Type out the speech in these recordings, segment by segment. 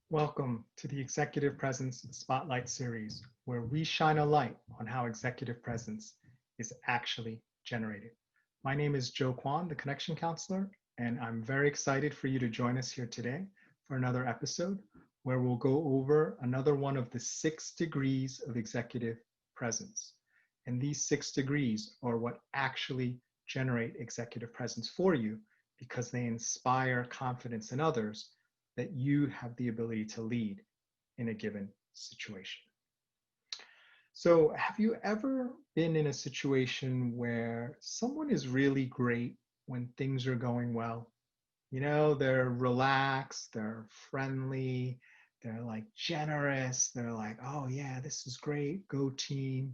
Welcome to the Executive Presence Spotlight Series, where we shine a light on how executive presence is actually generated. My name is Joe Kwon, the Connection Counselor, and I'm very excited for you to join us here today for another episode where we'll go over another one of the 6 degrees of executive presence. And these 6 degrees are what actually generate executive presence for you because they inspire confidence in others that you have the ability to lead in a given situation. So, have you ever been in a situation where someone is really great when things are going well? You know, they're relaxed, they're friendly, they're like generous, they're like, oh yeah, this is great, go team.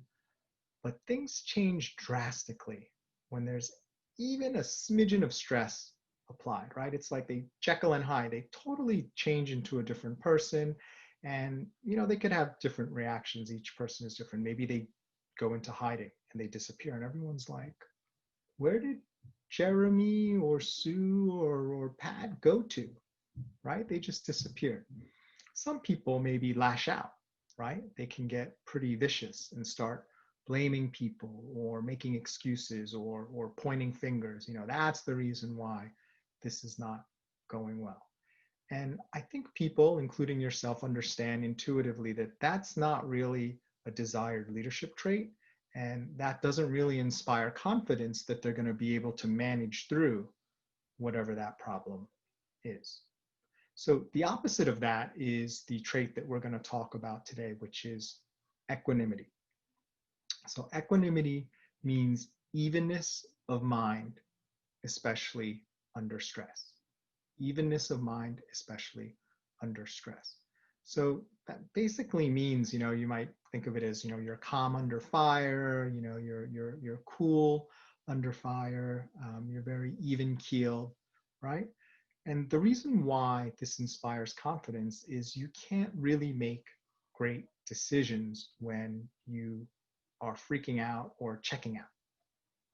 But things change drastically when there's even a smidgen of stress applied, right? It's like they Jekyll and Hyde, they totally change into a different person. And, you know, they could have different reactions. Each person is different. Maybe they go into hiding and they disappear, and everyone's like, where did Jeremy or Sue or Pat go to, right? They just disappeared. Some people maybe lash out, right? They can get pretty vicious and start blaming people or making excuses or pointing fingers. You know, that's the reason why this is not going well. And I think people, including yourself, understand intuitively that that's not really a desired leadership trait. And that doesn't really inspire confidence that they're going to be able to manage through whatever that problem is. So the opposite of that is the trait that we're going to talk about today, which is equanimity. So equanimity means evenness of mind, especially under stress. Evenness of mind, especially under stress. So that basically means, you know, you might think of it as, you know, you're calm under fire, you know, you're cool under fire, you're very even keel, right? And the reason why this inspires confidence is you can't really make great decisions when you are freaking out or checking out,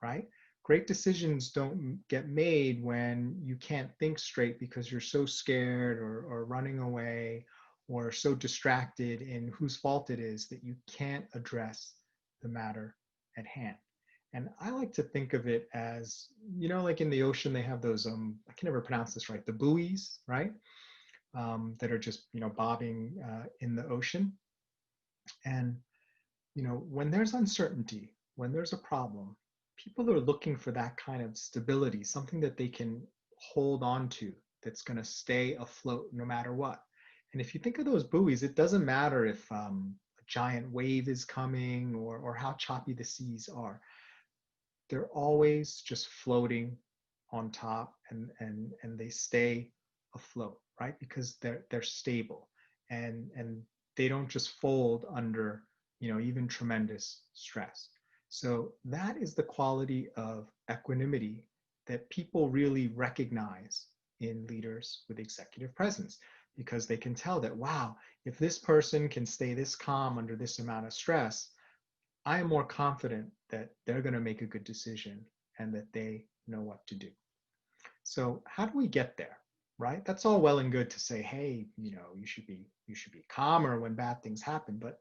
right? Great decisions don't get made when you can't think straight because you're so scared or running away or so distracted in whose fault it is that you can't address the matter at hand. And I like to think of it as, you know, like in the ocean, they have those, I can never pronounce this right, the buoys, right? That are just, you know, bobbing in the ocean. And, you know, when there's uncertainty, when there's a problem, people are looking for that kind of stability, something that they can hold on to that's going to stay afloat no matter what. And if you think of those buoys, it doesn't matter if a giant wave is coming or how choppy the seas are. They're always just floating on top and they stay afloat, right? Because they're stable and they don't just fold under, you know, even tremendous stress. So that is the quality of equanimity that people really recognize in leaders with executive presence, because they can tell that, wow, if this person can stay this calm under this amount of stress, I am more confident that they're going to make a good decision and that they know what to do. So how do we get there? Right? That's all well and good to say, hey, you know, you should be calmer when bad things happen, but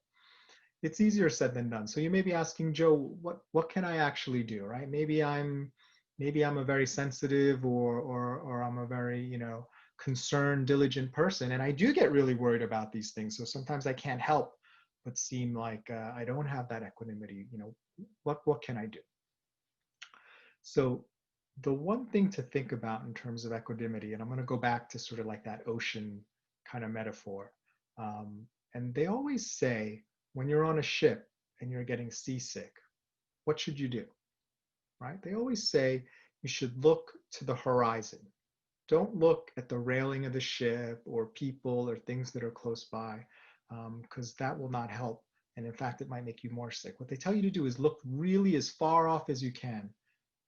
it's easier said than done. So you may be asking, Joe, what can I actually do? Right? Maybe I'm a very sensitive or I'm a very, you know, concerned, diligent person, and I do get really worried about these things. So sometimes I can't help but seem like I don't have that equanimity. You know, what can I do? So the one thing to think about in terms of equanimity, and I'm going to go back to sort of like that ocean kind of metaphor. And they always say when you're on a ship and you're getting seasick, what should you do? Right? They always say you should look to the horizon. Don't look at the railing of the ship or people or things that are close by, because that will not help. And in fact, it might make you more sick. What they tell you to do is look really as far off as you can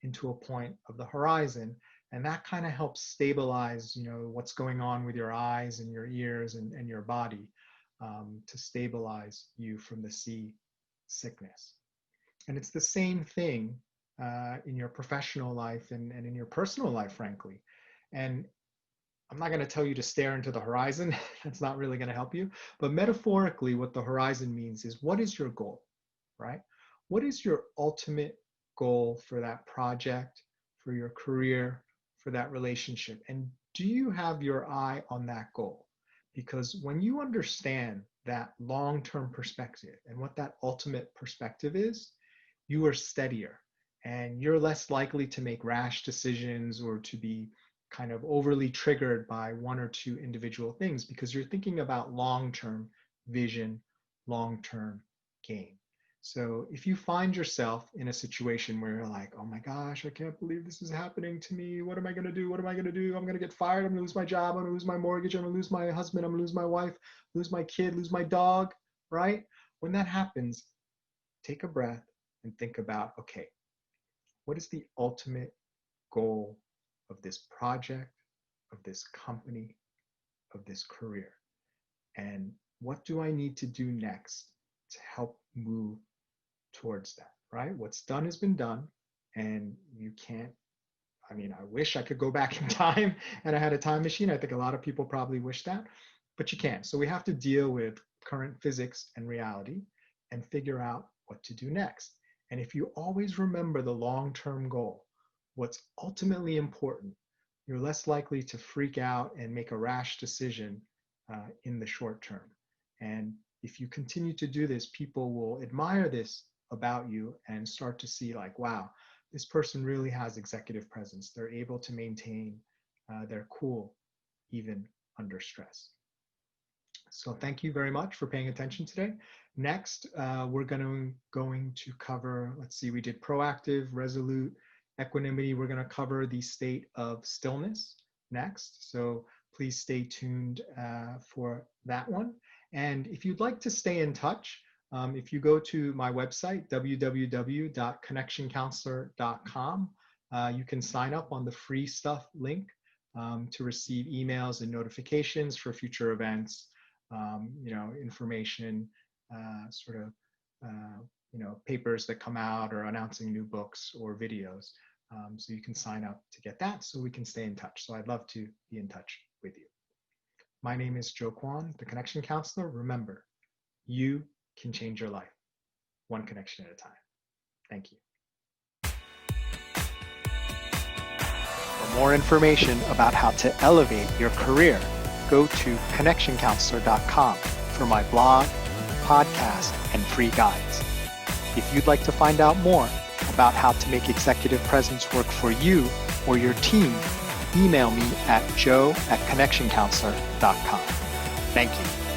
into a point of the horizon. And that kind of helps stabilize, you know, what's going on with your eyes and your ears and your body, to stabilize you from the sea sickness. And it's the same thing in your professional life and in your personal life, frankly. And I'm not going to tell you to stare into the horizon. That's not really going to help you. But metaphorically, what the horizon means is, what is your goal, right? What is your ultimate goal for that project, for your career, for that relationship? And do you have your eye on that goal? Because when you understand that long-term perspective and what that ultimate perspective is, you are steadier and you're less likely to make rash decisions or to be kind of overly triggered by one or two individual things, because you're thinking about long-term vision, long-term gain. So if you find yourself in a situation where you're like, oh my gosh, I can't believe this is happening to me. What am I going to do? What am I going to do? I'm going to get fired. I'm going to lose my job. I'm going to lose my mortgage. I'm going to lose my husband. I'm going to lose my wife, lose my kid, lose my dog, right? When that happens, take a breath and think about, okay, what is the ultimate goal of this project, of this company, of this career? And what do I need to do next to help move towards that, right? What's done has been done, and you can't, I mean, I wish I could go back in time and I had a time machine. I think a lot of people probably wish that, but you can't. So we have to deal with current physics and reality and figure out what to do next. And if you always remember the long-term goal, what's ultimately important, you're less likely to freak out and make a rash decision in the short term. And if you continue to do this, people will admire this about you and start to see like, wow, this person really has executive presence. They're able to maintain their cool even under stress. So thank you very much for paying attention today. Next, we're going to cover, let's see, we did proactive, resolute, equanimity. We're going to cover the state of stillness next. So please stay tuned for that one. And if you'd like to stay in touch, if you go to my website, www.connectioncounselor.com, you can sign up on the free stuff link to receive emails and notifications for future events, information, papers that come out or announcing new books or videos. So you can sign up to get that so we can stay in touch. So I'd love to be in touch with you. My name is Joe Kwon, the Connection Counselor. Remember, you can change your life one connection at a time. Thank you. For more information about how to elevate your career, go to connectioncounselor.com for my blog, podcast, and free guides. If you'd like to find out more about how to make executive presence work for you or your team, email me at joe@connectioncounselor.com. Thank you.